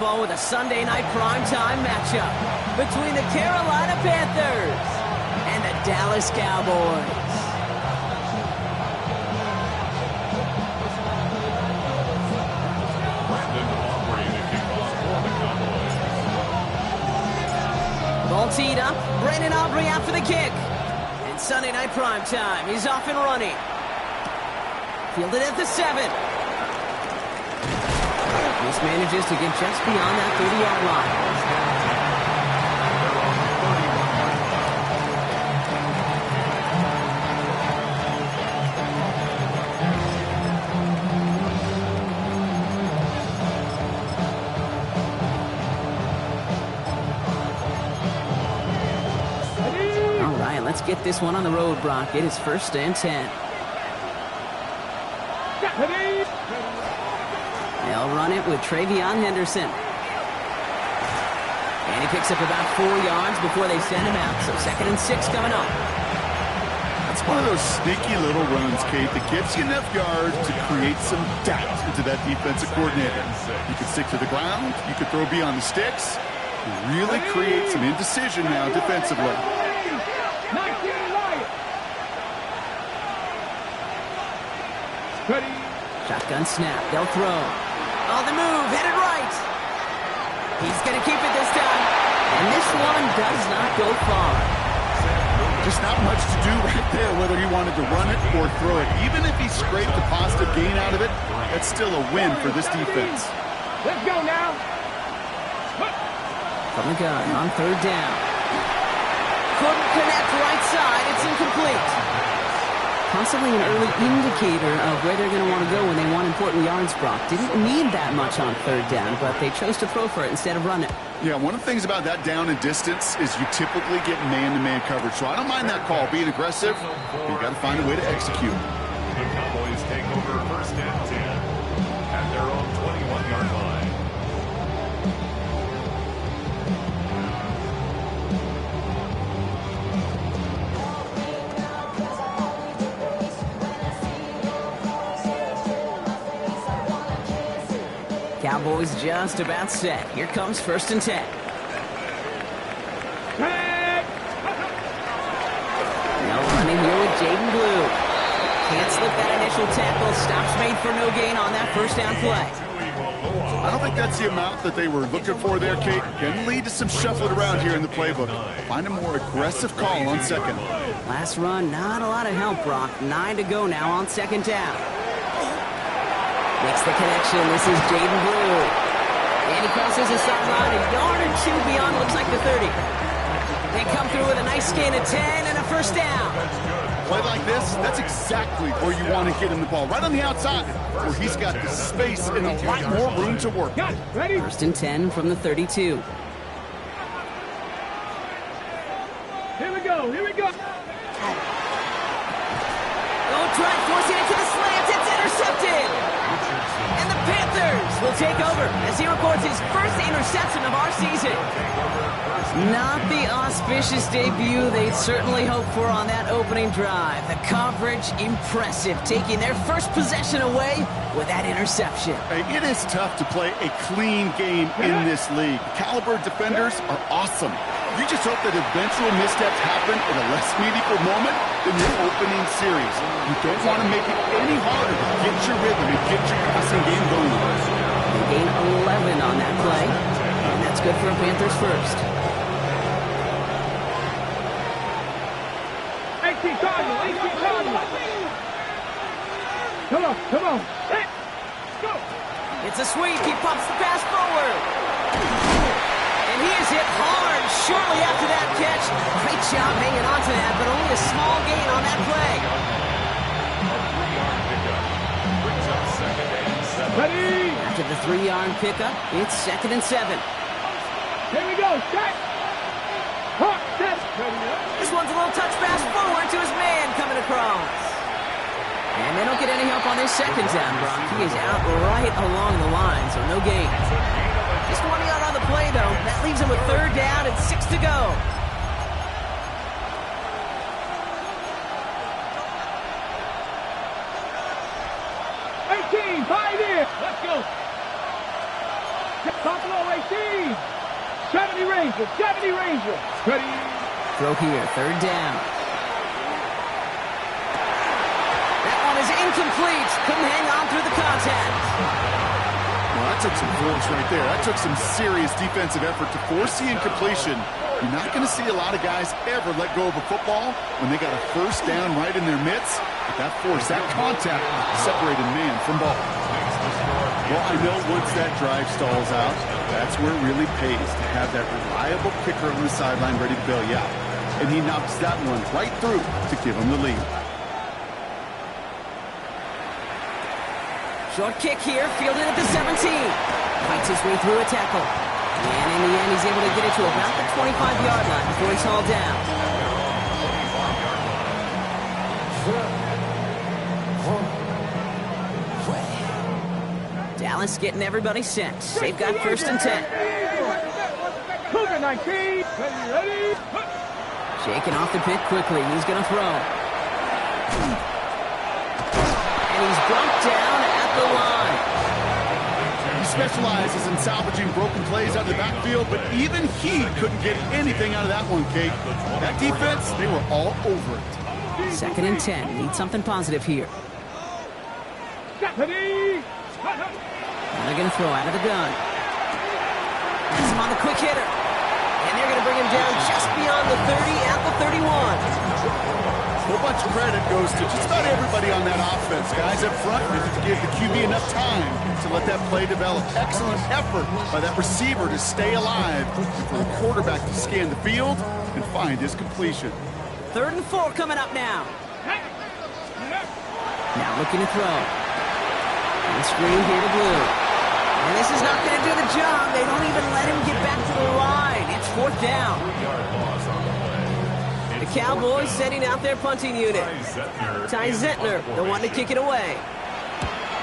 With a Sunday night primetime matchup between the Carolina Panthers and the Dallas Cowboys. Ball teed up. Brandon Aubrey out for the kick. And Sunday night primetime. He's off and running. Fielded at the 7. This manages to get just beyond that 30-yard line. All right, let's get this one on the road, Brock. It is 1st and 10. They'll run it with Travion Henderson. And he picks up about 4 yards before they send him out. So 2nd and 6 coming up. That's one of those sneaky little runs, Kate, that gets you enough yards to create some doubt into that defensive coordinator. You can stick to the ground. You can throw beyond the sticks. You really create some indecision now defensively. Shotgun snap. They'll throw. On the move, headed right. He's going to keep it this time. And this one does not go far. Just not much to do right there, whether he wanted to run it or throw it. Even if he scraped a positive gain out of it, that's still a win for this defense. Let's go now. From the gun on 3rd down. Couldn't connect right side. It's incomplete. Possibly an early indicator of where they're going to want to go when they want important yards, Brock. Didn't need that much on 3rd down, but they chose to throw for it instead of run it. Yeah, one of the things about that down and distance is you typically get man-to-man coverage. So I don't mind that call, being aggressive, but you got to find a way to execute. The Cowboys take over 1st and 10 at their own 21-yard line. Cowboys just about set. Here comes 1st and 10. Now running here with Jaden Blue. Can't slip that initial tackle. Stops made for no gain on that 1st down play. I don't think that's the amount that they were looking for there, Kate. Can lead to some shuffling around here in the playbook. Find a more aggressive call on 2nd. Last run, not a lot of help, Brock. 9 to go now on 2nd down. Makes the connection. This is Jaden Blue. And he crosses the sideline a yard or 2 beyond, looks like the 30. They come through with a nice gain of 10 and a 1st down. Play like this, that's exactly where you want to get him the ball. Right on the outside, where he's got the space and a lot more room to work. Ready? 1st and 10 from the 32. Here we go. Here we go. Oh, try forcing it to the slant. It's intercepted. And the Panthers will take over as he records his 1st interception of our season. Not the auspicious debut they'd certainly hoped for on that opening drive. The coverage, impressive, taking their 1st possession away with that interception. Hey, it is tough to play a clean game in this league. Caliber defenders are awesome. You just hope that eventual missteps happen at a less meaningful moment than your opening series. You don't want to make it any harder to get your rhythm and get your passing game going. They gain 11 on that play, and that's good for a Panthers 1st. 18 Cardinals. Come on. Let's go. It's a sweep. He pumps the pass forward. And he is hit hard shortly after that catch. Great job hanging on to that, but only a small gain on that play. Ready? After the 3-yard pickup, it's 2nd and 7. Here we go. Set. Hawk, set. This one's a little touch pass forward to his man coming across. And they don't get any help on this 2nd down, Brock. He is out right along the line, so no gain. Just 1 yard on the play, though. That leaves him with 3rd down and 6 to go. Buy in. Let's go. Buffalo 19. 70 Rangers. 70 Rangers. Ready. Throw here, third down. That one is incomplete. Couldn't hang on through the contact. Well, that took some force right there. That took some serious defensive effort to force the incompletion. You're not going to see a lot of guys ever let go of a football when they got a first down right in their midst. But that force, that contact, separated man from ball. Well, I know once that drive stalls out, that's where it really pays to have that reliable kicker on the sideline ready to bail you out. And he knocks that one right through to give him the lead. Short kick here, fielded at the 17. Fights his way through a tackle. And in the end, he's able to get it to about the 25-yard line before he's hauled down. Dallas getting everybody set. They've got first and 10. Cougar 19. Ready. Shaking off the pit quickly. He's going to throw. And he's brought down at the line. He specializes in salvaging broken plays out of the backfield, but even he couldn't get anything out of that one, Kate. That defense, they were all over it. Second and 10. Need something positive here. Ready. And they're going to throw out of the gun. That's him on the quick hitter. And they're going to bring him down just beyond the 30 at the 31. A whole bunch of credit goes to just about everybody on that offense. Guys up front, to give the QB enough time to let that play develop. Excellent effort by that receiver to stay alive and for the quarterback to scan the field and find his completion. 3rd and 4 coming up now. Now looking to throw. And screen here to Blue. And this is not going to do the job. They don't even let him get back to the line. It's 4th down. The Cowboys setting out their punting unit. Ty Zentner, the one to kick it away.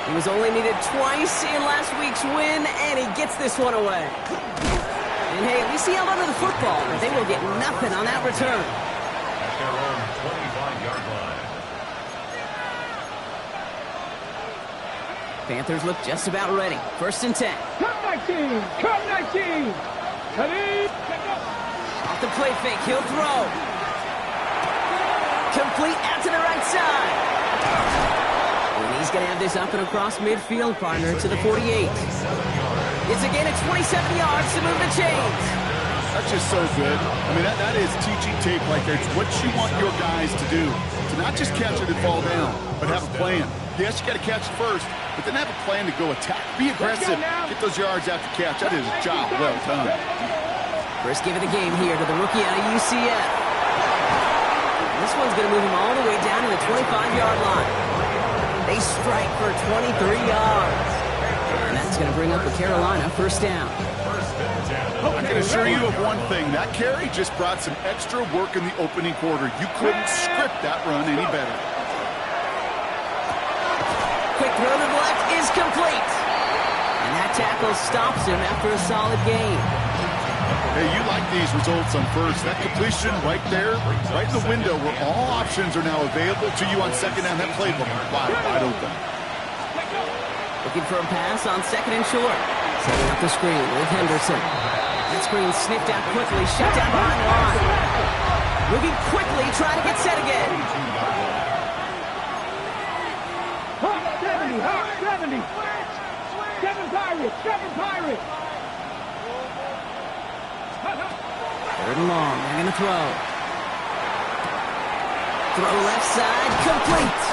He was only needed twice in last week's win, and he gets this one away. And hey, at least he held onto the football, but they will get nothing on that return. At their own 25-yard line. Panthers look just about ready. 1st and 10. Come 19. Come 19. Ready. Off the play fake, he'll throw. Complete out to the right side. And he's going to have this up and across midfield, partner, to the 48. It's again at 27 yards to move the chains. That's just so good. I mean, that is teaching tape right there. It's what you want your guys to do. To not just catch it and fall down, but have a plan. Yes, you got to catch it first, but then have a plan to go attack. Be aggressive. Get those yards after catch. That is a job well done. First give of the game here to the rookie out of UCF. This one's going to move him all the way down to the 25-yard line. They strike for 23 yards. And that's going to bring up the Carolina first down. I can assure you of one thing. That carry just brought some extra work in the opening quarter. You couldn't script that run any better. Quick throw to the left is complete. And that tackle stops him after a solid gain. Hey, you like these results on first. That completion right there, right in the window where all options are now available to you on second down. That playbook wide open. Looking for a pass on 2nd and short. Setting up the screen with Henderson. That screen sniffed out quickly, shut down behind the line. Moving quickly, trying to get set again. Hot 70. Hot 70. 7 Pirates. 7 Pirates. 3rd and long, they're going to throw. Throw left side, complete.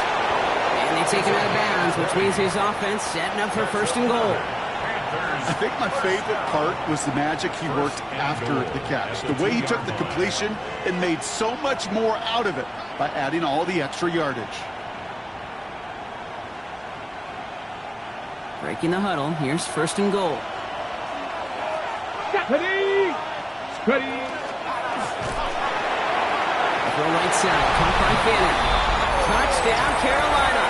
And they take him out of bounds, which means his offense setting up for 1st and goal. I think my favorite part was the magic he worked after the catch. The way he took the completion and made so much more out of it by adding all the extra yardage. Breaking the huddle, here's 1st and goal. Ready. Ready. Throw right side, caught by Fannin. Touchdown, Carolina.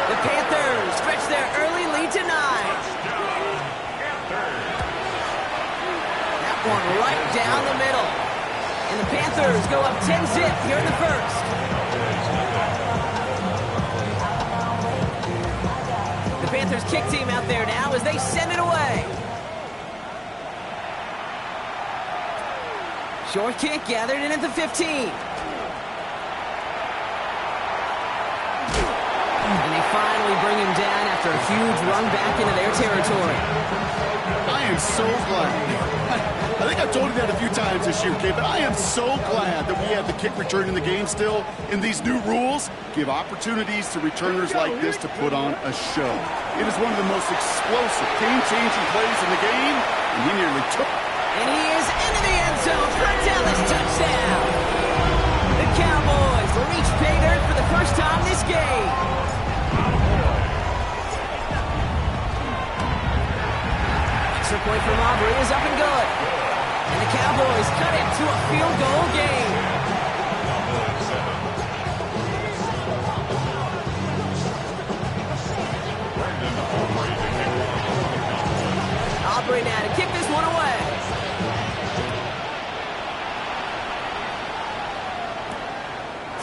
The Panthers stretch their early lead to 9. That one right down the middle. And the Panthers go up 10-zip here in the 1st. The Panthers kick team out there now as they send it away. Short kick gathered in at the 15. And they finally bring him down after a huge run back into their territory. I am so glad. I think I've told you that a few times this year, Kate, but I am so glad that we have the kick return in the game still. And these new rules give opportunities to returners like this to put on a show. It is one of the most explosive, game-changing plays in the game, and he nearly took it. And he is into the end zone for a Dallas touchdown. The Cowboys will reach pay dirt for the first time this game. Extra point from Aubrey is up and good. And the Cowboys cut it to a field goal game. Aubrey now to kick this one away.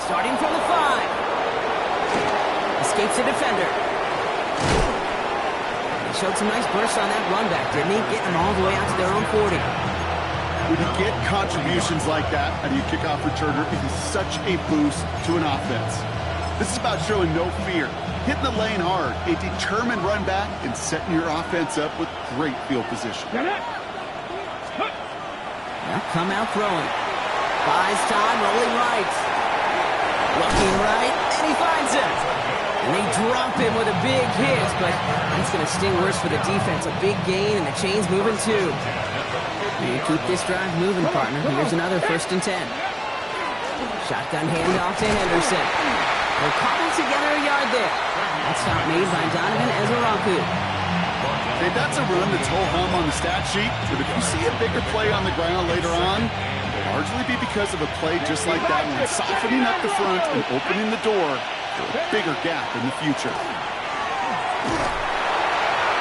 Starting from the 5. Escapes the defender. He showed some nice bursts on that run back, didn't he? Getting them all the way out to their own 40. When you get contributions like that out of your kickoff returner, it is such a boost to an offense. This is about showing no fear, hitting the lane hard, a determined run back, and setting your offense up with great field position. Now come out throwing. Buys time, rolling right. Looking right, and he finds him. And they drop him with a big hit, but that's going to sting worse for the defense. A big gain, and the chain's moving too. You keep this drive moving, partner. Here's another 1st and 10. Shotgun handoff to Henderson. They'll cobble together a yard there. That stop made by Donovan Ezeraku. Hey, that's a run that's ho-hum on the stat sheet, but if you see a bigger play on the ground later on, it'll largely be because of a play just like that one, softening up the front and opening the door for a bigger gap in the future.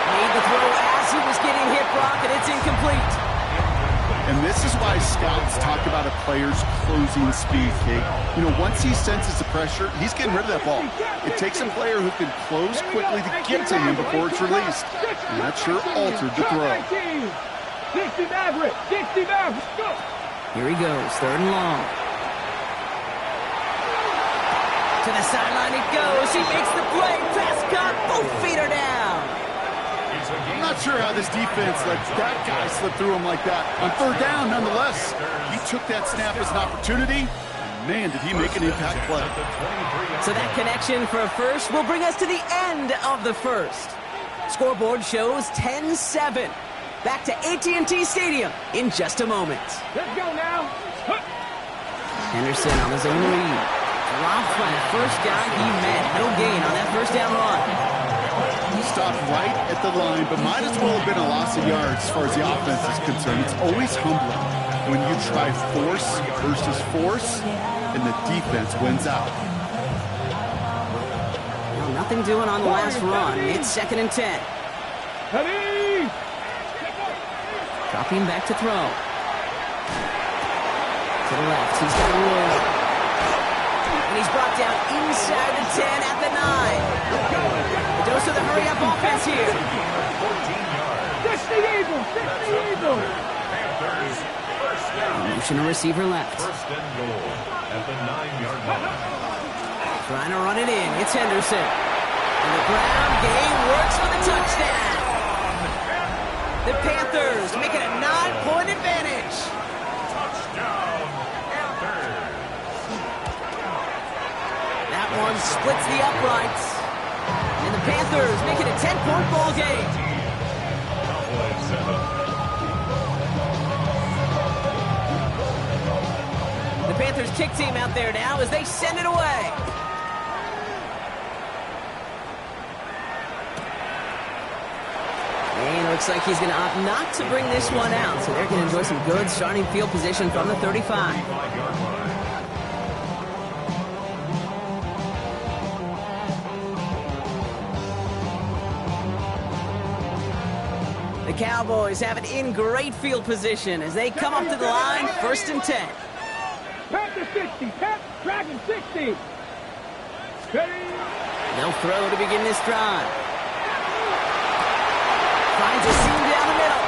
Made the throw as he was getting hit, Brock, and it's incomplete. And this is why scouts talk about a player's closing speed, Kate. You know, once he senses the pressure, he's getting rid of that ball. It takes a player who can close quickly to get to him before it's released. And that sure altered the throw. 60 Maverick, 60 Maverick, go! Here he goes, 3rd and long. To the sideline it goes. He makes the play. Pass caught. Both feet are down. I'm not sure how this defense let that guy slip through him like that. On 3rd down, nonetheless, he took that snap as an opportunity. Man, did he make an impact play. So that connection for a first will bring us to the end of the first. Scoreboard shows 10-7. Back to AT&T Stadium in just a moment. Let's go now. Henderson on his own read. Dropped by the first guy he met. No gain on that 1st down run. He stopped right at the line, but might as well have been a loss of yards as far as the offense is concerned. It's always humbling when you try force versus force, and the defense wins out. Well, nothing doing on the last run. It's 2nd and 10. Ready? Dropping back to throw. To the left. He's got a roll. And he's brought down inside the 10 at the 9. A dose of the hurry-up offense here. 60 Eagles, 60 Eagles. Motion a receiver left. 1st and goal at the 9-yard line. Trying to run it in. It's Henderson. And the ground game works for the touchdown. The Panthers make it a 9-point advantage. Touchdown, Panthers. That one splits the uprights. And the Panthers make it a 10-point ball game. Cowboys 7. The Panthers kick team out there now as they send it away. And it looks like he's going to opt not to bring this one out. So they're going to enjoy some good starting field position from the 35. 5-yard line. The Cowboys have it in great field position as they come up to the line, 1st and 10. Panther 60, Dragon 60. Ready? They'll throw to begin this drive. Finds a seam down the middle.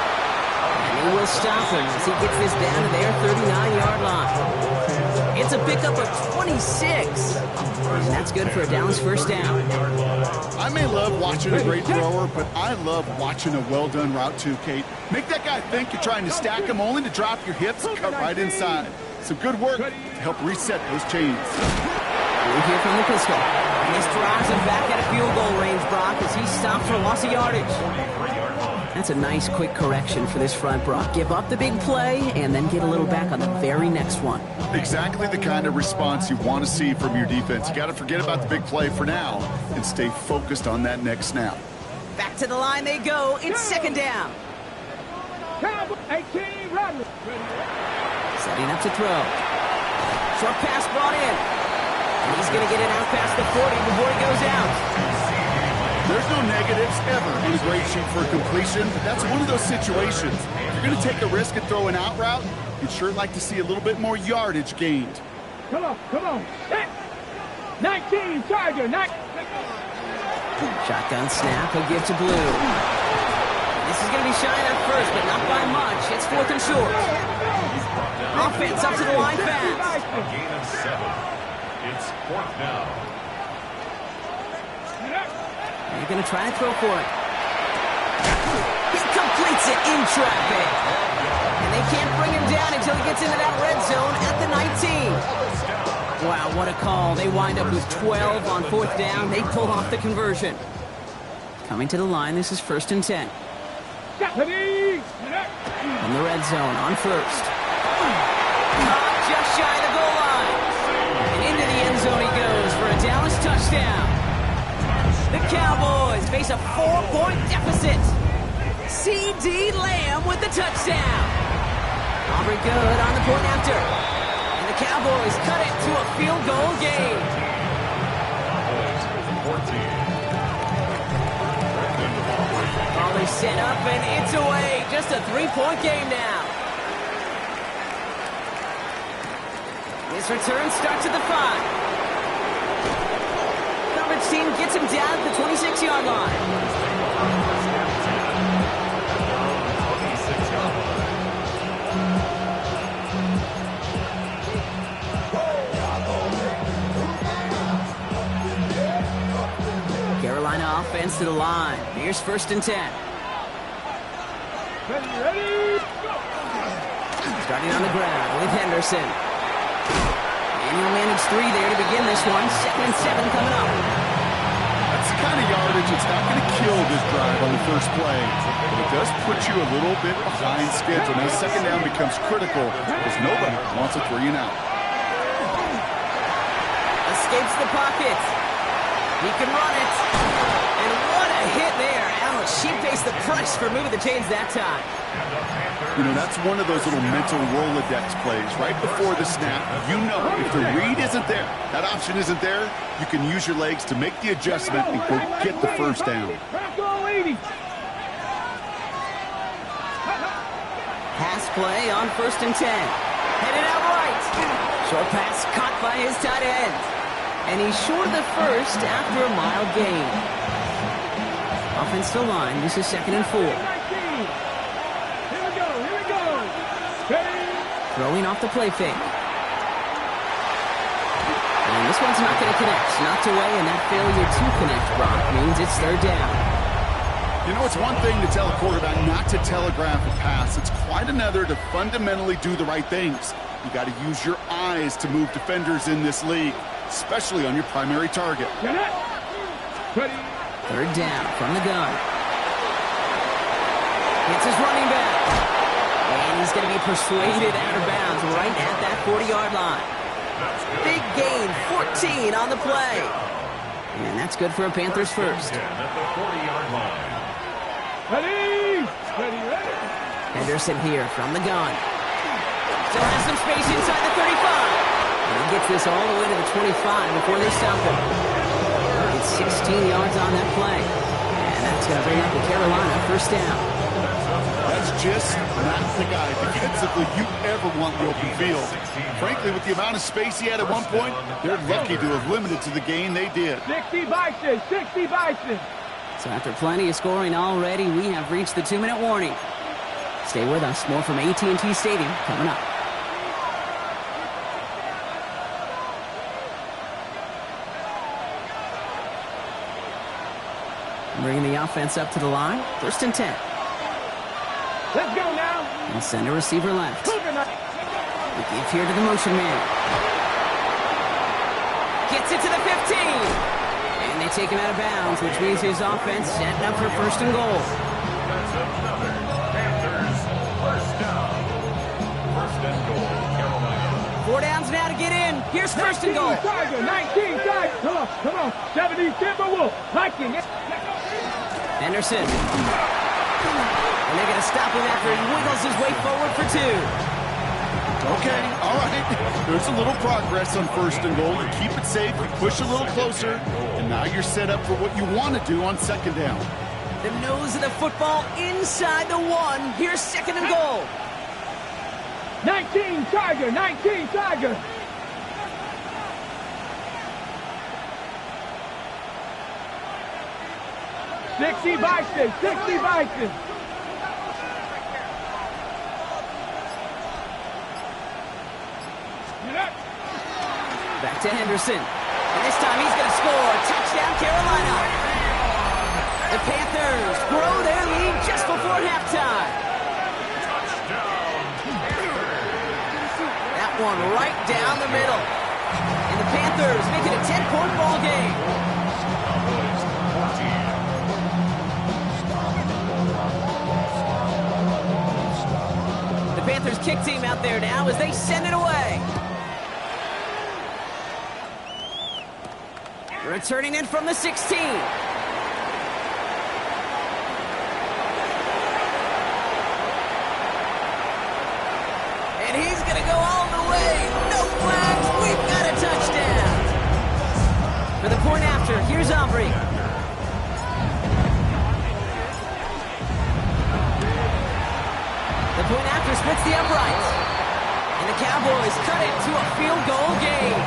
And he will stop him as he gets this down to their 39-yard line. It's a pickup of 26. And that's good for a Dallas first down. I may love watching a great thrower, but I love watching a well-done route too, Kate. Make that guy think you're trying to stack him only to drop your hips and cut right inside. Some good work to help reset those chains. We hear from the pistol. And this drives him back at a field goal range, Brock, as he stopped for loss of yardage. That's a nice quick correction for this front, Brock. Give up the big play and then get a little back on the very next one. Exactly the kind of response you want to see from your defense. You got to forget about the big play for now and stay focused on that next snap. Back to the line they go. It's second down. 18, run. Setting up to throw. Short pass brought in. And he's going to get it out past the 40 before he goes out. There's no negatives ever in a great shoot for a completion, but that's one of those situations. If you're going to take a risk and throw an out route, you'd sure like to see a little bit more yardage gained. Come on. 19, Charger. Shotgun snap. He'll give to Blue. This is going to be shy at first, but not by much. It's fourth and short. Offense up to the line fast. A gain of 7. It's fourth down. They're going to try to throw for it. He completes it in traffic. And they can't bring him down until he gets into that red zone at the 19. Wow, what a call. They wind up with 12 on fourth down. They pull off the conversion. Coming to the line, this is first and 10. From the red zone on first. Just shy of the goal line. And into the end zone he goes for a Dallas touchdown. The Cowboys face a 4-point deficit. C.D. Lamb with the touchdown. Aubrey good on the point after. And the Cowboys cut it to a field goal game. Ball is set up and it's away. Just a 3-point game now. His return starts at the 5. Coverage team gets him down at the 26-yard line. Carolina offense to the line. Here's first and 10. Ready, go! Starting on the ground with Henderson. And he'll manage 3 there to begin this one. Second and 7 coming up. That's the kind of yardage that's not going to kill this drive on the first play, but it does put you a little bit behind schedule. Now second down becomes critical because nobody wants a 3 and out. Escapes the pocket. He can run it. And what a hit there. Allen, she faced the price for moving the chains that time. You know, that's one of those little mental Rolodex plays. Right before the snap, you know if the read isn't there, that option isn't there, you can use your legs to make the adjustment and go get the first down. Pass play on first and 10. Headed out right. Short pass caught by his tight end. And he's short of the first after a mile gain. Offense to line. This is second and 4. Throwing off the play fake. And this one's not going to connect. Knocked away, and that failure to connect, Brock, means it's third down. You know, it's one thing to tell a quarterback not to telegraph a pass. It's quite another to fundamentally do the right things. You got to use your eyes to move defenders in this league, especially on your primary target. Third down from the gun. It's his running back. And he's going to be persuaded out of bounds right at that 40-yard line. Big gain, 14 on the play. And that's good for a Panthers first. Ready! Henderson here from the gun. Still has some space inside the 35. And he gets this all the way to the 25 before they stop him. It's 16 yards on that play. And that's going to bring up the Carolina first down. That's just not the guy defensively you ever want in the open field. Frankly, with the amount of space he had at one point, they're lucky to have limited to the gain they did. 60 Bison. So after plenty of scoring already, we have reached the 2-minute warning. Stay with us. More from AT&T Stadium coming up. Bringing the offense up to the line. 1st and 10. Let's go now. And send a receiver left. We give here to the motion man. Gets it to the 15. And they take him out of bounds, which means his offense setting up for 1st and goal. That's another Panthers 1st down. 1st and goal, Carolina. 4 downs now to get in. Here's 1st and goal. 19 Tiger, 19 Tiger. Come on. 70 Timberwolf. Viking. Henderson. And they're going to stop him after he wiggles his way forward for 2. Okay, all right. There's a little progress on 1st and goal. You keep it safe, you push a little closer, and now you're set up for what you want to do on 2nd down. The nose of the football inside the 1. Here's 2nd and goal. 19 Tiger, 19 Tiger. Sixty Bison, 60 Bison. Back to Henderson. And this time he's going to score. Touchdown, Carolina. The Panthers grow their lead just before halftime. That one right down the middle. And the Panthers make it a 10-point ball game. The Panthers kick team out there now as they send it away. Returning in from the 16. And he's going to go all the way. No flags. We've got a touchdown. For the point after, here's Aubrey. The point after splits the uprights. And the Cowboys cut it to a field goal game.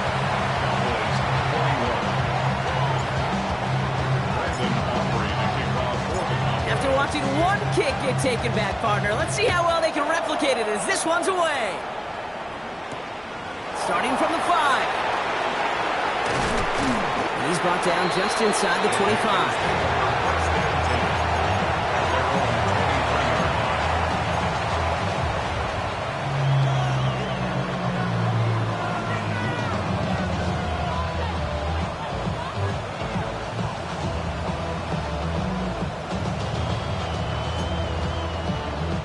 After watching one kick get taken back, partner, let's see how well they can replicate it as this one's away. Starting from the 5. And he's brought down just inside the 25.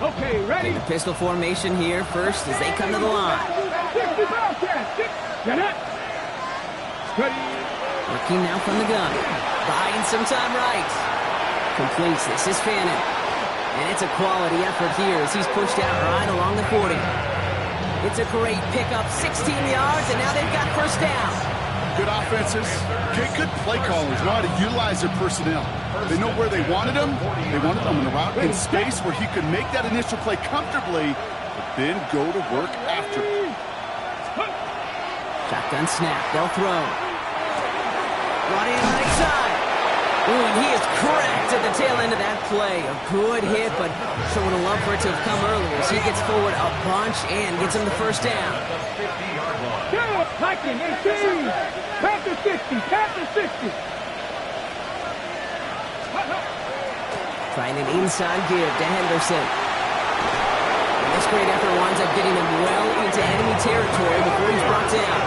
Okay, ready? The pistol formation here first as they come to the line. 60 Bobcats. Get it. Ready. Working now from the gun. Buying some time right. Completes. This is Fannin. And it's a quality effort here as he's pushed out right along the 40. It's a great pickup. 16 yards, and now they've got 1st down. Good offenses. Okay, good play callers know how to utilize their personnel. They know where they wanted them. They wanted them in a route in space where he could make that initial play comfortably, but then go to work after. Shotgun snap. They'll throw. Running right side. Ooh, and he is cracked at the tail end of that play. A good hit, but sure would have loved for it to have come earlier as he gets forward a bunch and gets him the 1st down. Viking 18. Panther 60. Panther 60. Trying an inside give to Henderson. And this great effort winds up getting him well into enemy territory before he's brought down.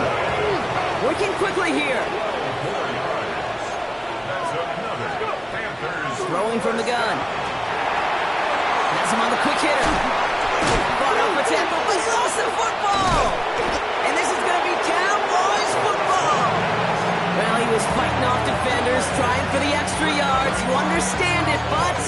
Working quickly here. Throwing from the gun. Has him on the quick hitter. Brought up a tackle, but lost the football. And this is going to be Cowboys football. Well, he was fighting off defenders, trying for the extra yards. You understand it, but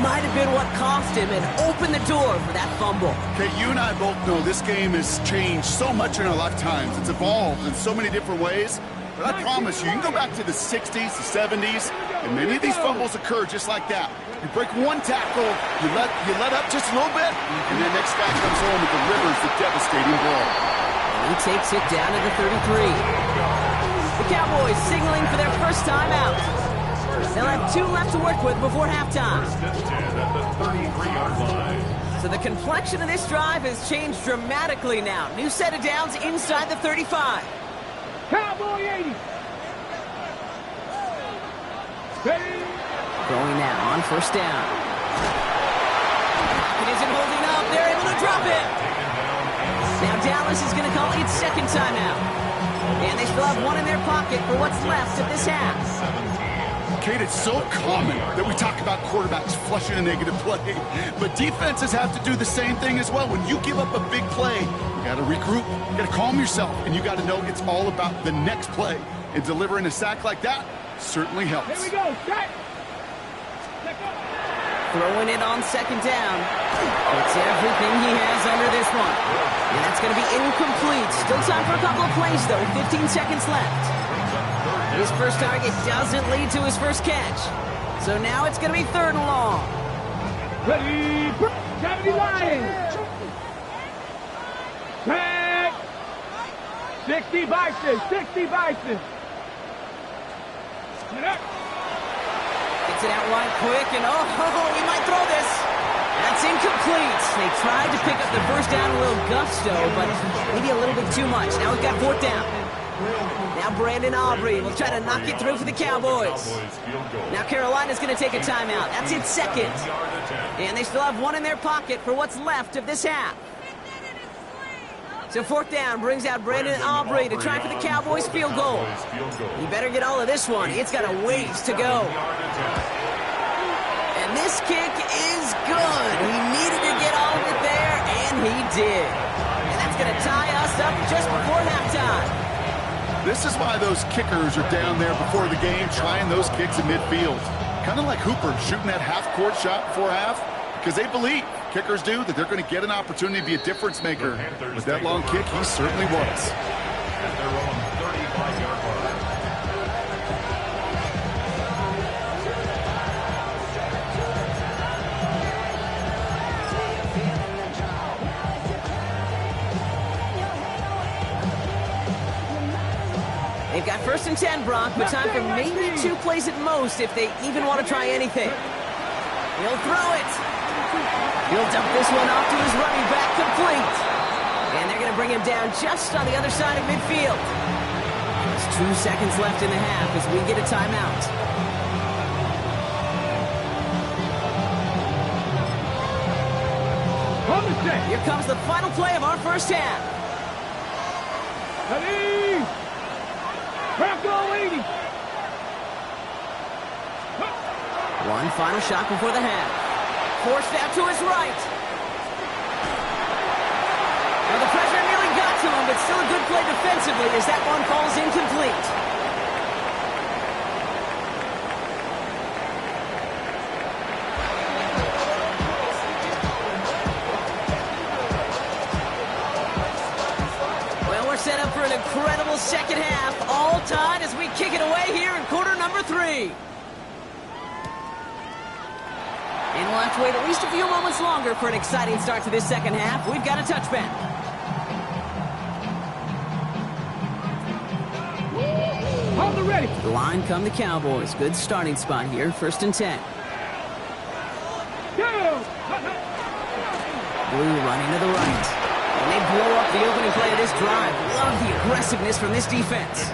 might have been what cost him and opened the door for that fumble. Okay, you and I both know this game has changed so much in our lifetimes. It's evolved in so many different ways. But I promise you, you can go back to the 60s, the 70s, and many of these fumbles occur just like that. You break one tackle, you let up just a little bit, and the next guy comes home and delivers the devastating blow. And he takes it down to the 33. The Cowboys signaling for their 1st time out. They'll have 2 left to work with before halftime. So the complexion of this drive has changed dramatically now. New set of downs inside the 35. Cowboy 80. Ready. Going now on first down. It isn't holding up. They're able to drop it. Now Dallas is going to call its second timeout. And they still have one in their pocket for what's left of this half. Kate, it's so common that we talk about quarterbacks flushing a negative play, but defenses have to do the same thing as well. When you give up a big play, you got to regroup, you got to calm yourself, and you got to know it's all about the next play. And delivering a sack like that certainly helps. Here we go. Set. Throwing it on second down. It's everything he has under this one. And that's going to be incomplete. Still time for a couple of plays, though. 15 seconds left. His first target doesn't lead to his first catch. So now it's going to be third and long. Ready. 70 Lions. Back. 60 Bison. 60 Bison. Get up. Gets it out wide quick, and he might throw this. That's incomplete. They tried to pick up the first down a little gusto, but maybe a little bit too much. Now we've got fourth down. Now Brandon Aubrey will try to knock it through for the Cowboys. Now Carolina's going to take a timeout. That's its second. And they still have one in their pocket for what's left of this half. So fourth down brings out Brandon Aubrey to try for the Cowboys field goal. He better get all of this one. It's got a ways to go. And this kick is good. He needed to get all of it there, and he did. And that's going to tie us up just before halftime. This is why those kickers are down there before the game trying those kicks in midfield. Kind of like Hooper shooting that half-court shot before half, because they believe, kickers do, that they're going to get an opportunity to be a difference maker. With that long kick, he certainly was. At their own 35-yard line. They've got first and 10, Brock, but time for maybe 2 plays at most if they even want to try anything. He'll throw it. He'll dump this one off to his running back, complete. And they're going to bring him down just on the other side of midfield. There's 2 seconds left in the half as we get a timeout. Here comes the final play of our first half. Ready. Bronco 80. One final shot before the half. Forced out to his right. Now the pressure nearly got to him, but still a good play defensively as that one falls incomplete. Well, we're set up for an incredible second half, all tied as we kick it away here in quarter number 3. And we'll have to wait at least a few moments longer for an exciting start to this second half. We've got a touchback. Hold it ready. The line come the Cowboys. Good starting spot here, first and 10. Go. Blue running to the right. And they blow up the opening play of this drive. Love the aggressiveness from this defense.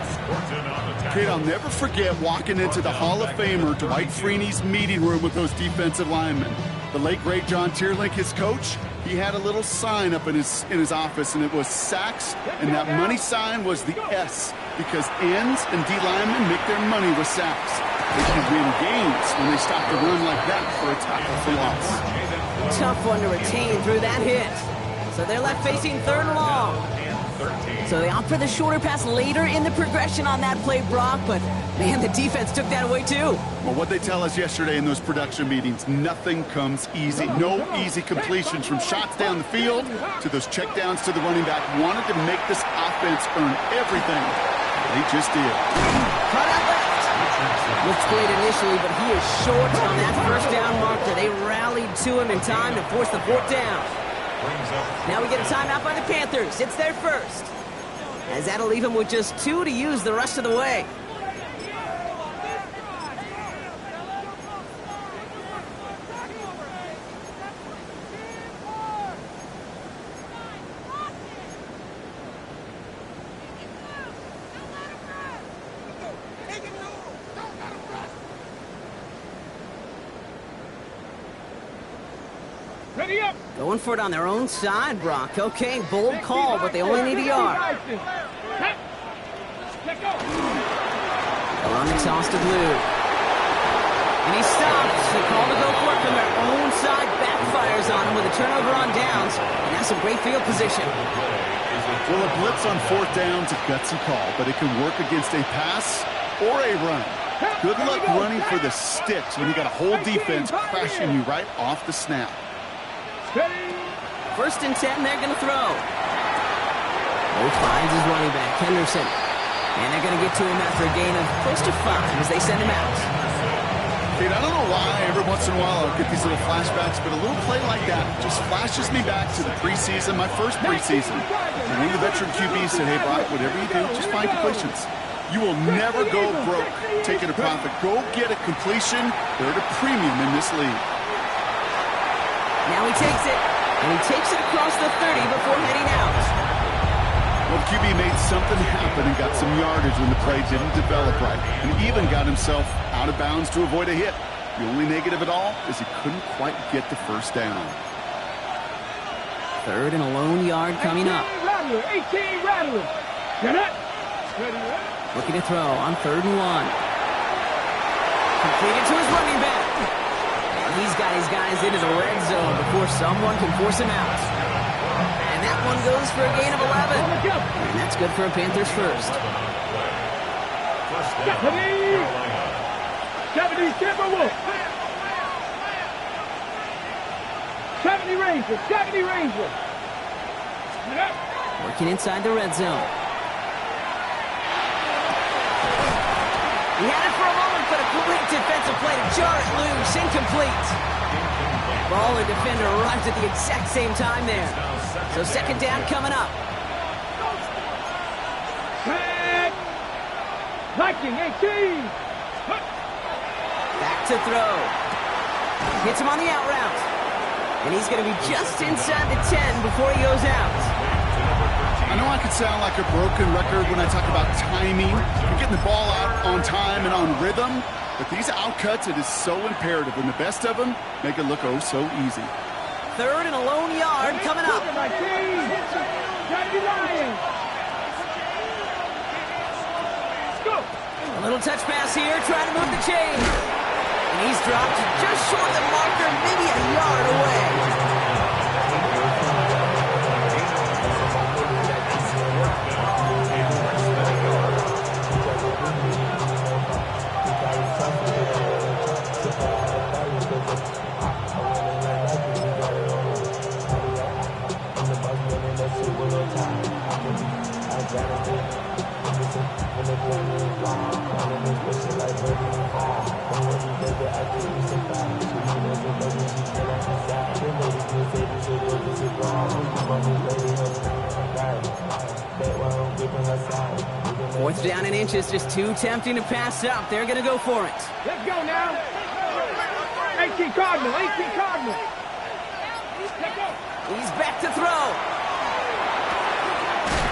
Kate, I'll never forget walking into the Hall of Famer Dwight Freeney's meeting room with those defensive linemen. The late, great John Tierlink, his coach, he had a little sign up in his office, and it was sacks, and that money sign was the S, because ends and D linemen make their money with sacks. They can win games when they stop the run like that for a tackle for loss. Tough one to retain through that hit. So they're left facing third and long. So they opt for the shorter pass later in the progression on that play, Brock, but man, the defense took that away too. Well, what they tell us yesterday in those production meetings, nothing comes easy. No easy completions from shots down the field to those checkdowns to the running back. Wanted to make this offense earn everything. They just did. Cut out left. Looks great initially, but he is short on that first down marker. They rallied to him in time to force the fourth down. Now we get a timeout by the Panthers. It's their first. As that'll leave him with just 2 to use the rest of the way. Ready up. Going for it on their own side, Brock. Okay, bold call, but they only need a yard. Let go. On the toss to Blue. And he stops. The call to go for it from their own side backfires on him with a turnover on downs. And that's some great field position. Well, a blitz on fourth down's a gutsy call, but it can work against a pass or a run. Good luck running for the sticks when you got a whole defense crashing you right off the snap. First and 10, they're going to throw. Both finds his running back, Henderson. And they're going to get to him after a gain of close to 5 as they send him out. Kate, I don't know why every once in a while I'll get these little flashbacks, but a little play like that just flashes me back to the preseason, my first preseason. And one of the veteran QBs said, hey, Brock, whatever you do, just find completions. You will never go broke taking a profit. Go get a completion. They're at a premium in this league. Now he takes it, and he takes it across the 30 before heading out. Well, QB made something happen and got some yardage when the play didn't develop right, and even got himself out of bounds to avoid a hit. The only negative at all is he couldn't quite get the first down. Third and a lone yard coming up. 18 Rattler. Get it. Looking to throw on 3rd and 1. Completed to his running back. And he's got his guys into the red zone before someone can force him out. And that one goes for a gain of 11. And that's good for a Panthers first. 70 Timberwolves. 70 Rangers. 70 Rangers. Working inside the red zone. He had it for a moment, but a great defensive play to jar it loose. Incomplete. Ball and defender arrives at the exact same time there. So second down coming up. Viking 18. Back to throw. Hits him on the out route. And he's going to be just inside the 10 before he goes out. I know I could sound like a broken record when I talk about timing and getting the ball out on time and on rhythm, but these outcuts, it is so imperative, and the best of them make it look oh so easy. 3rd and a lone yard coming up. A little touch pass here, trying to move the chain. And he's dropped just short of the marker, maybe a yard away. Fourth down and inches, just too tempting to pass up. They're going to go for it. Let's go now. 18 Cardinal, 18 Cardinal. Let's go. He's back to throw.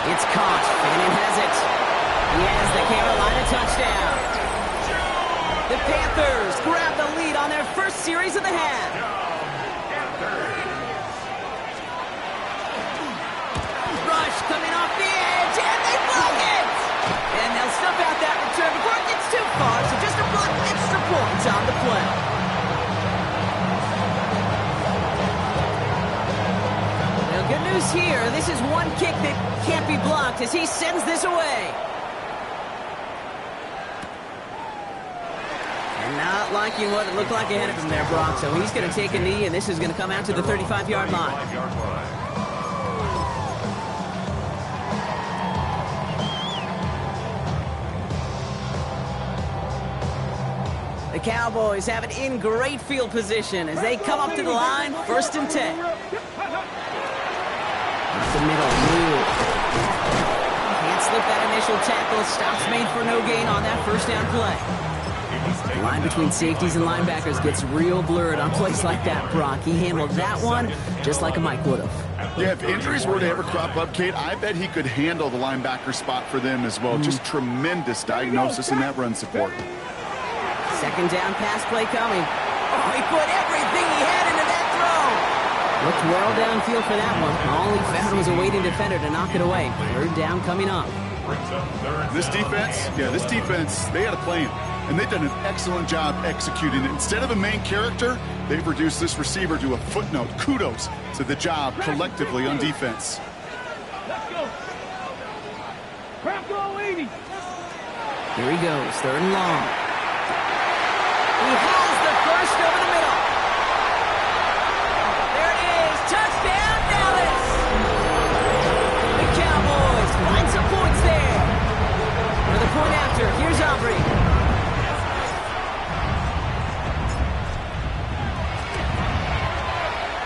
It's caught. Fannin has it. He has the Carolina touchdown. The Panthers grab the lead on their first series of the half. Rush coming off the edge, and they block it. And they'll snuff out that return before it gets too far, so just a block extra points on the play. Now, good news here. This is one kick that can't be blocked as he sends this away. And not liking what it looked like ahead of him there, Brock. So he's going to take a knee, and this is going to come out to the 35-yard line. The Cowboys have it in great field position as they come up to the line, 1st and 10. Up the middle, Blue. Can't slip that initial tackle. Stops made for no gain on that first down play. The line between safeties and linebackers gets real blurred on plays like that, Brock. He handled that one just like a Mike would have. Yeah, if injuries were to ever crop up, Kate, I bet he could handle the linebacker spot for them as well. Just tremendous diagnosis in that run support. Second down pass play coming. Oh, he put everything he had into that throw. Looked well downfield for that one. All he found was a waiting defender to knock it away. Third down coming up. This defense, they had a plan. And they've done an excellent job executing it. Instead of a main character, they've reduced this receiver to a footnote. Kudos to the job collectively on defense. Let's go. Crack all 80. Here he goes, third and long. He has the first over the middle. There it is, touchdown Dallas. The Cowboys find some points there. For the point after, here's Aubrey.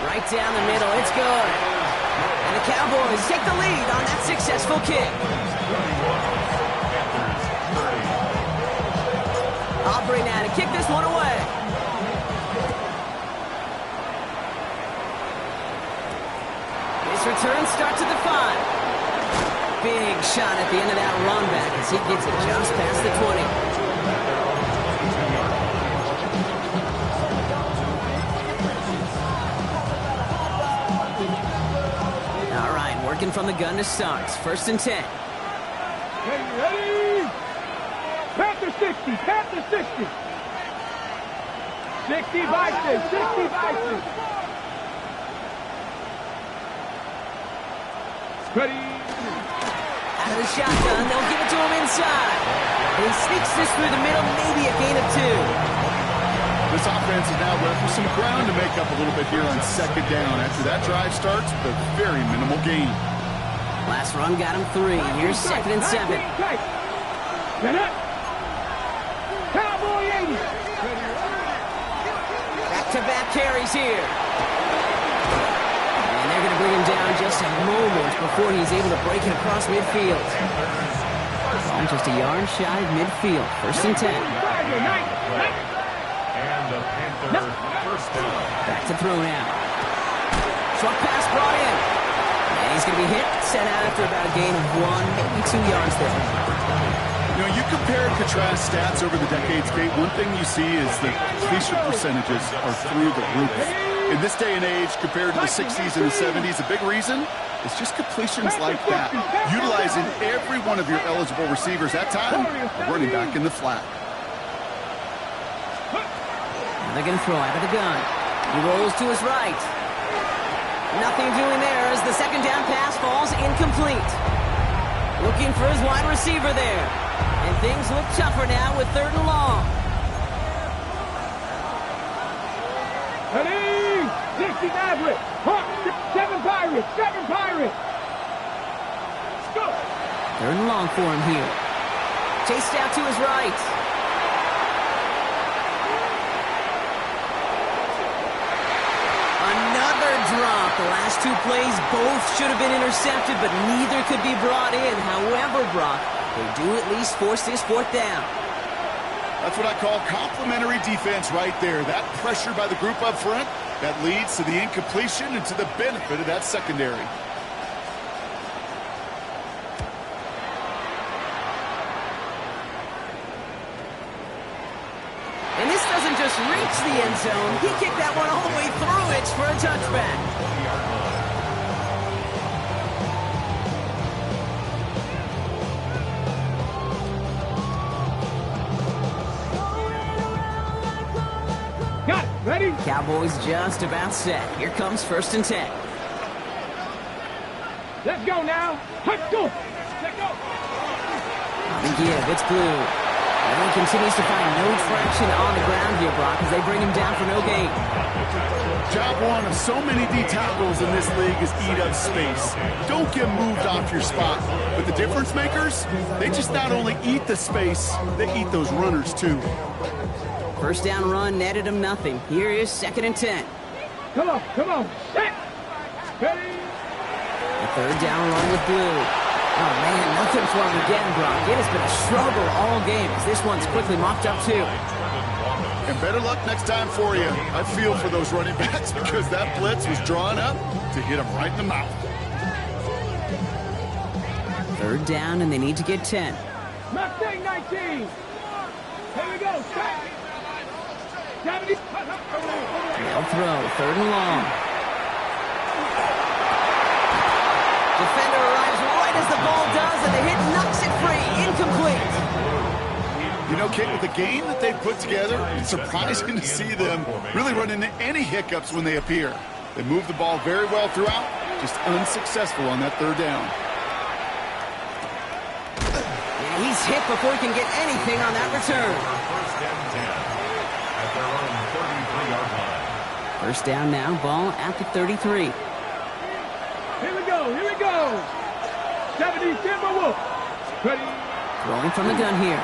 Right down the middle, it's good. And the Cowboys take the lead on that successful kick. Aubrey now to kick this one away. His return starts at the 5. Big shot at the end of that run back as he gets it just past the 20. From the gun to start. First and 10. Ready? Panther 60. Panther 60. 60 Bison. 60 Bison. Ready? Out of the shotgun. They'll give it to him inside. He sneaks this through the middle. Maybe a gain of 2. This offense is now left with some ground to make up a little bit here on second down. After that drive starts, the very minimal gain. Last run got him 3. Here's second and 7. Get up. Cowboy 80. Back-to-back carries here. And they're going to bring him down just a moment before he's able to break it across midfield. I'm just a yard shy of midfield. First and 10. And the Panther first down. Back to throw now. Short pass brought in. And he's going to be hit, set out after about a gain of 1, maybe 2 yards there. You know, you compare and contrast stats over the decades, Kate. One thing you see is the completion percentages are through the roof. In this day and age, compared to the 60s and the 70s, a big reason is just completions like that. Utilizing every one of your eligible receivers. That time, a running back in the flat. Now they're going to throw out of the gun. He rolls to his right. Nothing doing there as the second down pass falls incomplete. Looking for his wide receiver there. And things look tougher now with third and long. Ready? 60 Maverick. 7 Pirates. 7 Pirates. Let's go. Third and long for him here. Chased out to his right. Another drop. The last 2 plays both should have been intercepted, but neither could be brought in. However, Brock, they do at least force this fourth down. That's what I call complementary defense right there. That pressure by the group up front, that leads to the incompletion and to the benefit of that secondary. And this doesn't just reach the end zone. He kicked that one all the way through it for a touchback. Got it. Ready? Cowboys just about set. Here comes first and 10. Let's go now. Let's go. Let's go. On the give, it's Blue. And he continues to find no traction on the ground here, Brock, as they bring him down for no gain. Job one of so many D tackles in this league is eat up space. Don't get moved off your spot. But the difference makers, they just not only eat the space, they eat those runners too. First down run netted him nothing. Here is second and 10. Come on. Come on. Set. Ready? The third down run with Blue. Oh, man, nothing for him again, Brock. It has been a struggle all game as this one's quickly mopped up, too. And better luck next time for you. I feel for those running backs because that blitz was drawn up to hit him right in the mouth. Third down, and they need to get 10. Mustang 19. Here we go. Set. 70. They'll throw, third and long. Defender arrives right as the ball does, and the hit knocks it free. Incomplete. You know, Kate, with the game that they've put together, it's surprising to see them really run into any hiccups when they appear. They move the ball very well throughout, just unsuccessful on that third down. Yeah, he's hit before he can get anything on that return. First and 10 at their own 33-yard line. First down now, ball at the 33. Here we go, here we go. 70 Timberwolves. Ready. Throwing from the gun here.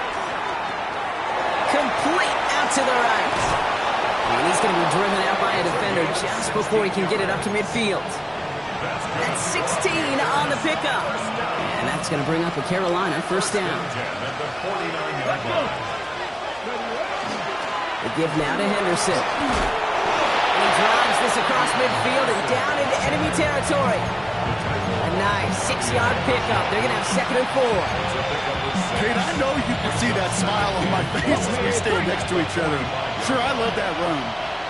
Complete out to the right. And he's going to be driven out by a defender just before he can get it up to midfield. That's 16 on the pickup. And that's going to bring up a Carolina first down. The give now to Henderson. And he drives this across midfield and down into enemy territory. A nice 6-yard pickup. They're going to have 2nd and 4. Kate, I know you can see that smile on my face as we stand next to each other. Sure, I love that run.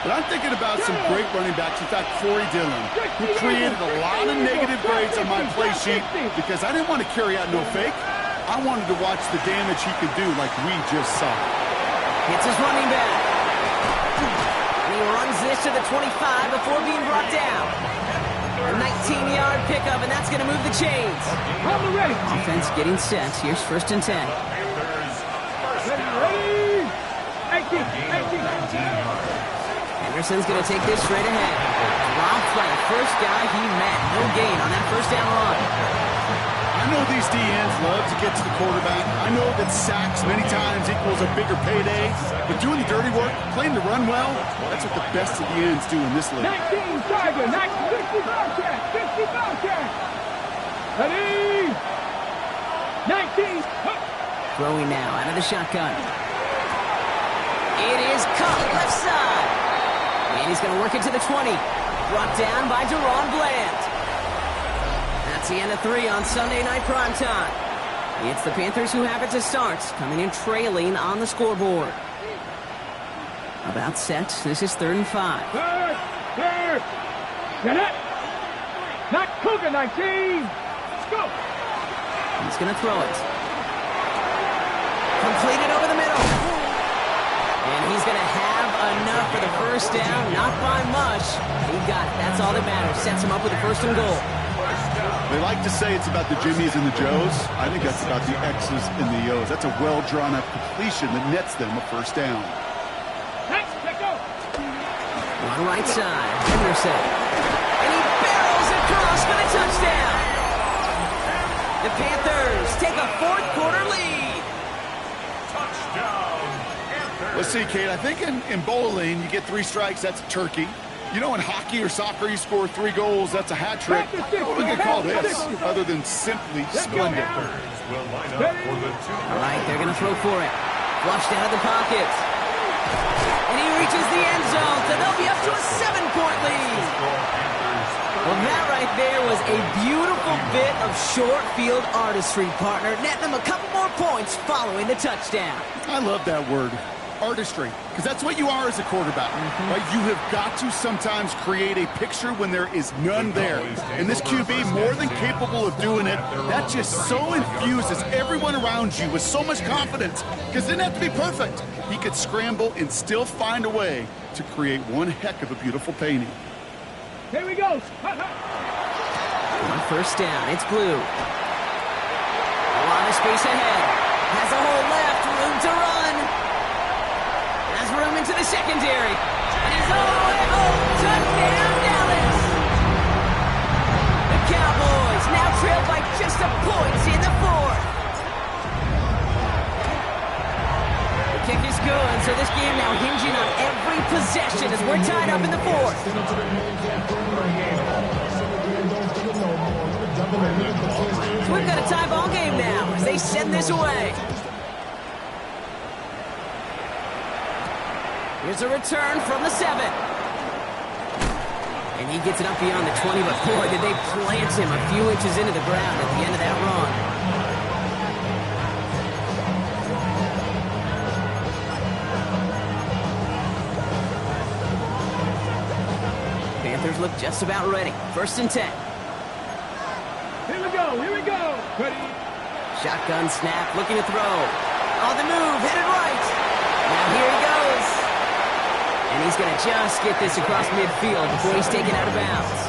But I'm thinking about some great running backs. In fact, Corey Dillon, who created a lot of negative grades on my play sheet because I didn't want to carry out no fake. I wanted to watch the damage he could do like we just saw. Hits his running back. And he runs this to the 25 before being brought down. A 19-yard pickup, and that's going to move the chains. Offense getting set. Here's 1st and 10. Henderson's going to take this straight ahead. Dropped by the first guy he met. No gain on that first down run. I know these DNs love to get to the quarterback. I know that sacks many times equals a bigger payday. But doing the dirty work, playing to run well, that's what the best of the ends do in this league. 19 Tiger, 50 Bobcat, 50 Bobcat. Ready? 19. Throwing now out of the shotgun. It is caught left side. And he's going to work it to the 20. Brought down by Deron Bland. That's the end of 3 on Sunday Night Primetime. It's the Panthers who have it to start, coming in trailing on the scoreboard. About set. This is 3rd and 5. Third. Get it. Not Cougar, 19. Let's go. He's going to throw it. Completed over the middle. And he's going to have enough for the first down. Not by much. He got it. That's all that matters. Sets him up with the 1st and goal. They like to say it's about the Jimmies and the Joes. I think that's about the X's and the O's. That's a well-drawn-up completion that nets them a first down. On right side, Henderson. And he barrels across for the touchdown. The Panthers take a 4th quarter lead. Touchdown, Panthers. Let's see, Kate. I think in bowling, you get 3 strikes, that's a turkey. You know, in hockey or soccer, you score 3 goals, that's a hat trick. What do we call this, other than simply splendid? Will line up for the 2. All right, they're going to throw for it. Flushed out of the pocket. And he reaches the end zone, so they'll be up to a 7-point lead. Well, that right there was a beautiful bit of short field artistry, partner. Netting them a couple more points following the touchdown. I love that word, artistry, because that's what you are as a quarterback. Right? You have got to sometimes create a picture when there is none there. And this QB, more than capable of doing it, that just so infuses everyone around you with so much confidence, because it didn't have to be perfect. He could scramble and still find a way to create one heck of a beautiful painting. Here we go. On first down, it's Blue. A lot of space ahead. Has a hole left, room to run. Has room into the secondary. And he's all the way home. Touchdown, Dallas. The Cowboys now trail by just a point in the 4th. The kick is good, so this game now hinging on every possession as we're tied up in the 4th. So we've got a tie ball game now as they send this away. Here's a return from the 7. And he gets it up beyond the 20, but boy, did they plant him a few inches into the ground at the end of that run. Panthers look just about ready. 1st and 10. Here we go. Here we go. Ready? Shotgun snap, looking to throw. On the move, headed right. Now here he goes. And he's going to just get this across midfield before he's taken out of bounds.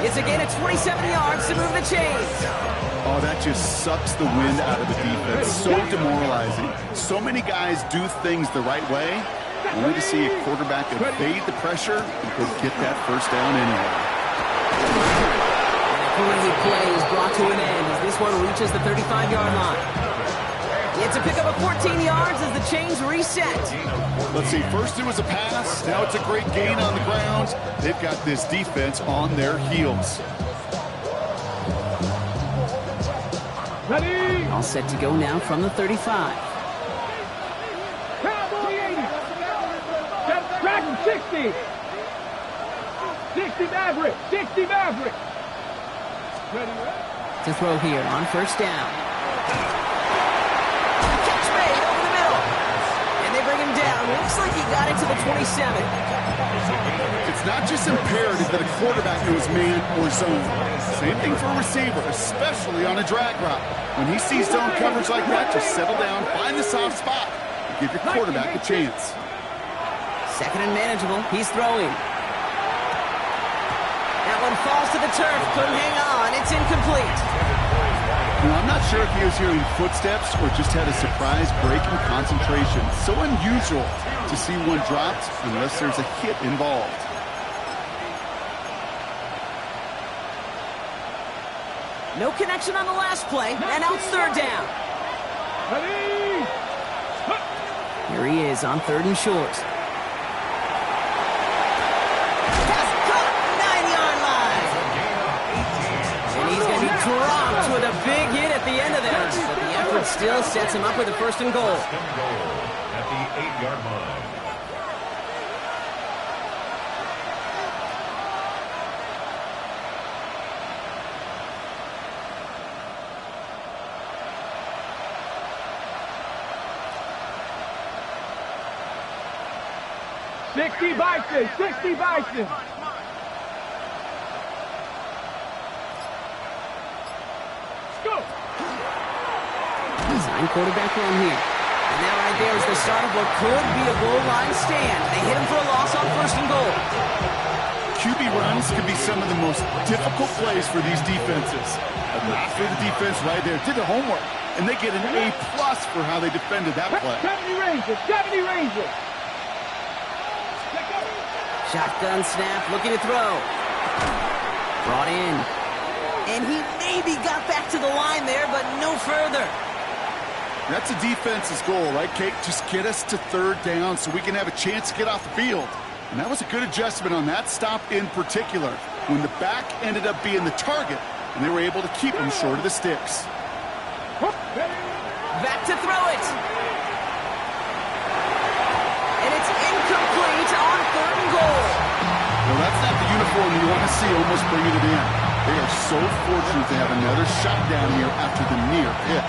It's a gain of 27 yards to move the chains. Oh, that just sucks the wind out of the defense. So demoralizing. So many guys do things the right way, only to see a quarterback evade the pressure and go get that first down anyway. And a great play is brought to an end as this one reaches the 35-yard line. It's a pickup of 14 yards as the chains reset. Let's see, first it was a pass, now it's a great gain on the ground. They've got this defense on their heels. Ready? All set to go now from the 35. Cowboy 80. Track 60. 60 Maverick. 60 Maverick. Ready? To throw here on first down. Catch made over the middle. And they bring him down. Looks like he got it to the 27. It's not just imperative that a quarterback knows man or zone. Same thing for a receiver, especially on a drag route. When he sees zone coverage like that, just settle down, find the soft spot, and give your quarterback a chance. Second and manageable. He's throwing. That one falls to the turf. Couldn't hang on. It's incomplete. You know, I'm not sure if he was hearing footsteps or just had a surprise break in concentration. So unusual to see one dropped unless there's a hit involved. No connection on the last play, and now it's third down. Ready? Here he is on third and short. Pass caught, 9-yard line. And he's going to be dropped with a big hit at the end of that. But the effort still sets him up with a first and goal. At the 8-yard line. Sixty Bison. 60 Bison. Go. Design quarterback run here. And now right there is the start of what could be a goal line stand. They hit him for a loss on first and goal. QB runs can be some of the most difficult plays for these defenses. But not for the defense right there. Did their homework. And they get an A+ for how they defended that play. 70 Rangers. 70 Rangers. Shotgun snap, looking to throw. Brought in. And he maybe got back to the line there, but no further. That's a defense's goal, right, Kate? Just get us to third down so we can have a chance to get off the field. And that was a good adjustment on that stop in particular, when the back ended up being the target, and they were able to keep him short of the sticks. Back to throw it. And it's incomplete on third and goal. Well, that's not the uniform you want to see almost bringing it in. They are so fortunate to have another shot down here after the near hit.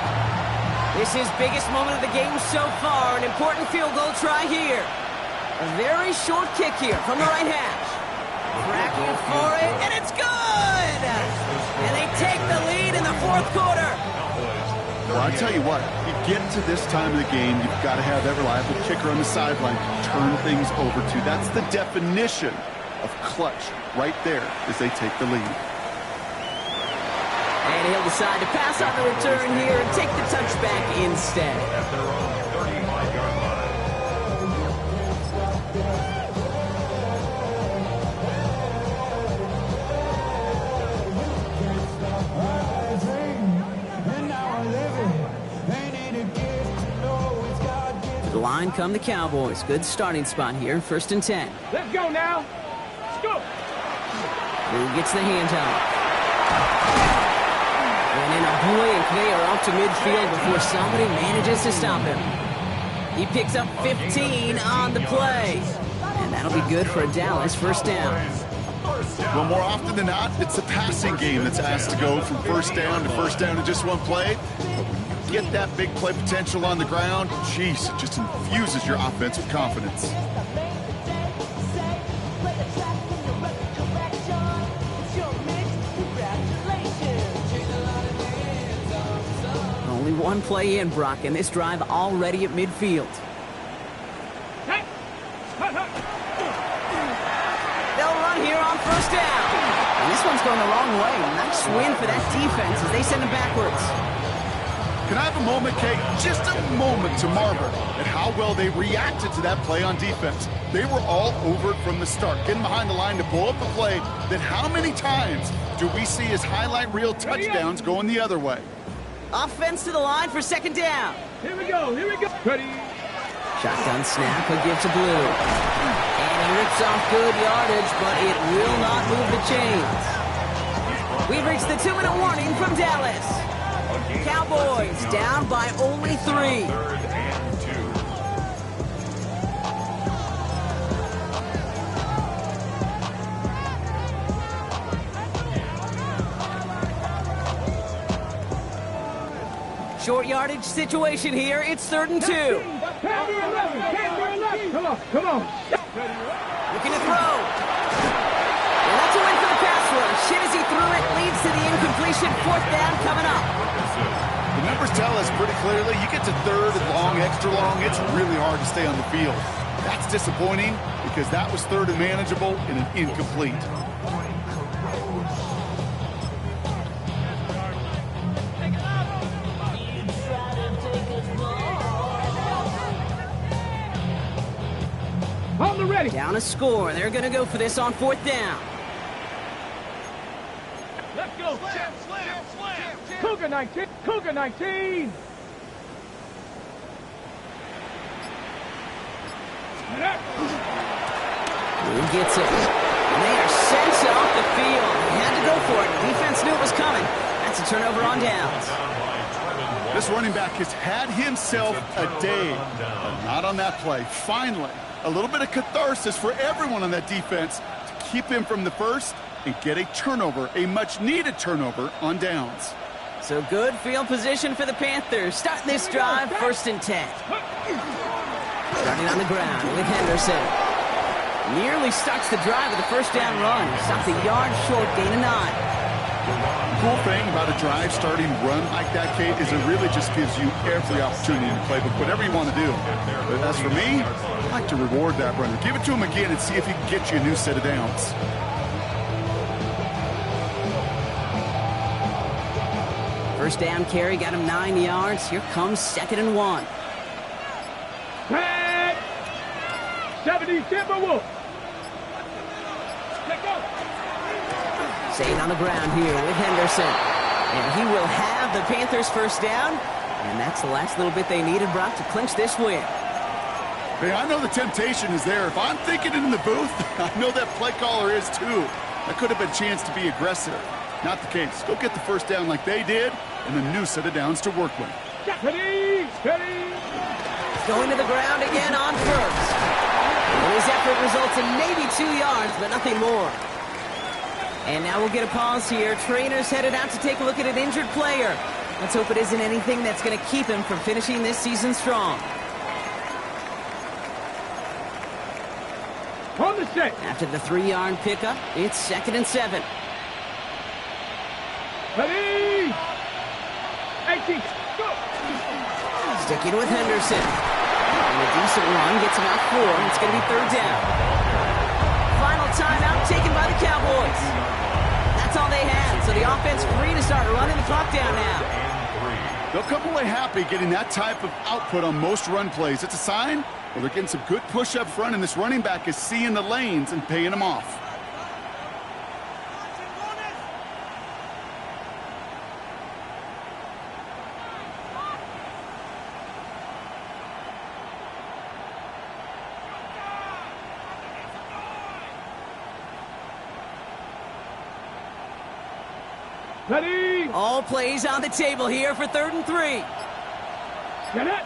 This is biggest moment of the game so far. An important field goal try here. A very short kick here from the right hash. Cracking for it, and it's good! And they take the lead in the fourth quarter. Well, I tell you what, you get to this time of the game, you've got to have that reliable kicker on the sideline to turn things over to. That's the definition of clutch right there as they take the lead. And he'll decide to pass on the return here and take the touchback instead. At their own 35-yard line. To the line come the Cowboys. Good starting spot here, 1st and 10. Let's go now. Let's go. Who gets the handoff? And in a blink, they are off to midfield before somebody manages to stop him. He picks up 15 on the play. And that'll be good for a Dallas first down. Well, more often than not, it's a passing game that's asked to go from first down in just one play. But when you get that big play potential on the ground, geez, it just infuses your offense with confidence. one play in, Brock, and this drive already at midfield. They'll run here on first down. And this one's going the wrong way. Nice win for that defense as they send him backwards. Can I have a moment, Kate? Just a moment to marvel at how well they reacted to that play on defense. They were all over it from the start, getting behind the line to pull up a play that how many times do we see as highlight reel touchdowns going the other way? Offense to the line for second down. Here we go. Ready. Shotgun snap, he'll give to Blue. And he rips off good yardage, but it will not move the chains. We've reached the 2-minute warning from Dallas. Cowboys down by only 3. 3rd and 2. Short yardage situation here. It's 3rd and 2. Come on. Looking to throw. And that's a win for the pass rush. Shit as he threw it leads to the incompletion. 4th down coming up. The numbers tell us pretty clearly, you get to 3rd and long, extra long, it's really hard to stay on the field. That's disappointing because that was 3rd and manageable and an incomplete. On the ready. Down a score. They're going to go for this on 4th down. Let's go. Cougar 19. Cougar 19. Who gets it? And they are sent off the field. They had to go for it. Defense knew it was coming. That's a turnover on downs. This running back has had himself a day, but not on that play. Finally, a little bit of catharsis for everyone on that defense to keep him from the first and get a turnover, a much-needed turnover on downs. So good field position for the Panthers. Starting this drive, 1st and 10. Starting on the ground with Henderson. Nearly starts the drive with a 1st down run. Stops a yard short, gain of 9. The cool thing about a drive starting run like that, Kate, is it really just gives you every opportunity to play with whatever you want to do. But as for me, I like to reward that runner. Give it to him again and see if he can get you a new set of downs. First down carry got him 9 yards. Here comes 2nd and 1. 70 Timberwolves. Let's go. Staying on the ground here with Henderson. And he will have the Panthers 1st down. And that's the last little bit they needed, Brock, to clinch this win. Hey, I know the temptation is there. If I'm thinking it in the booth, I know that play caller is too. That could have been a chance to be aggressive. Not the case. Go get the 1st down like they did, and a new set of downs to work with. Steady. Going to the ground again on 1st. And his effort results in maybe 2 yards, but nothing more. And now we'll get a pause here. Trainers headed out to take a look at an injured player. Let's hope it isn't anything that's going to keep him from finishing this season strong. On the set. After the 3-yard pickup, it's 2nd and 7. Ready. 18. Go. Sticking with Henderson. And a decent run gets him out 4. It's going to be 3rd down. Final timeout taken by the Cowboys. That's all they had. So the offense free to start running the clock down now. They'll come away happy getting that type of output on most run plays. It's a sign where they're getting some good push up front, and this running back is seeing the lanes and paying them off. Ready. All plays on the table here for 3rd and 3. Get it.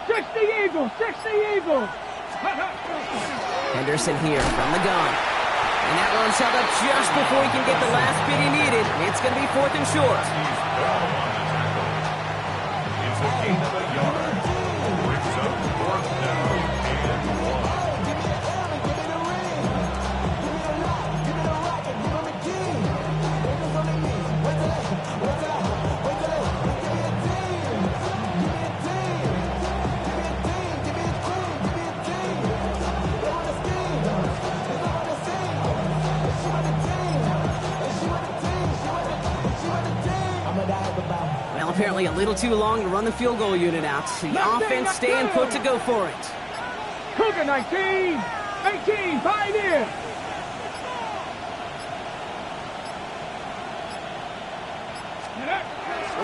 60 Eagles. Henderson here from the gun. And that one's held up just before he can get the last bit he needed. It's going to be 4th and short. It's a gain of a yard. Brings up 4th down and 1. apparently a little too long to run the field goal unit out. The offense staying put to go for it. Cougar 19, 18, Pioneer.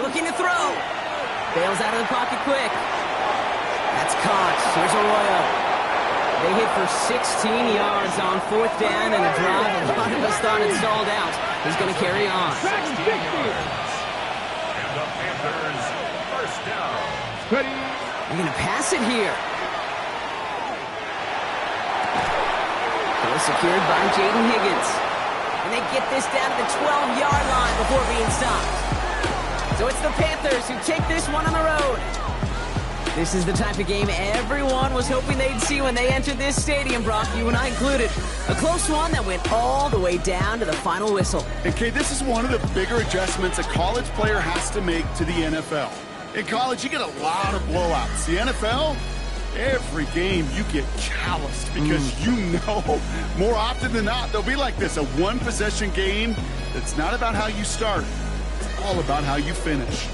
Looking to throw. Bails out of the pocket quick. That's caught. Here's Arroyo. They hit for 16 yards on 4th down and a drive. A lot of us thought it stalled out. He's going to carry on. 16 yards. And the Panthers, first down. They're going to pass it here. Well secured by Jaden Higgins. And they get this down to the 12-yard line before being stopped. So it's the Panthers who take this one on the road. This is the type of game everyone was hoping they'd see when they entered this stadium, Brock, you and I included. A close one that went all the way down to the final whistle. And Kay, this is one of the bigger adjustments a college player has to make to the NFL. In college, you get a lot of blowouts. The NFL, every game you get calloused because you know more often than not they'll be like this, a one-possession game that's not about how you start. It's all about how you finish.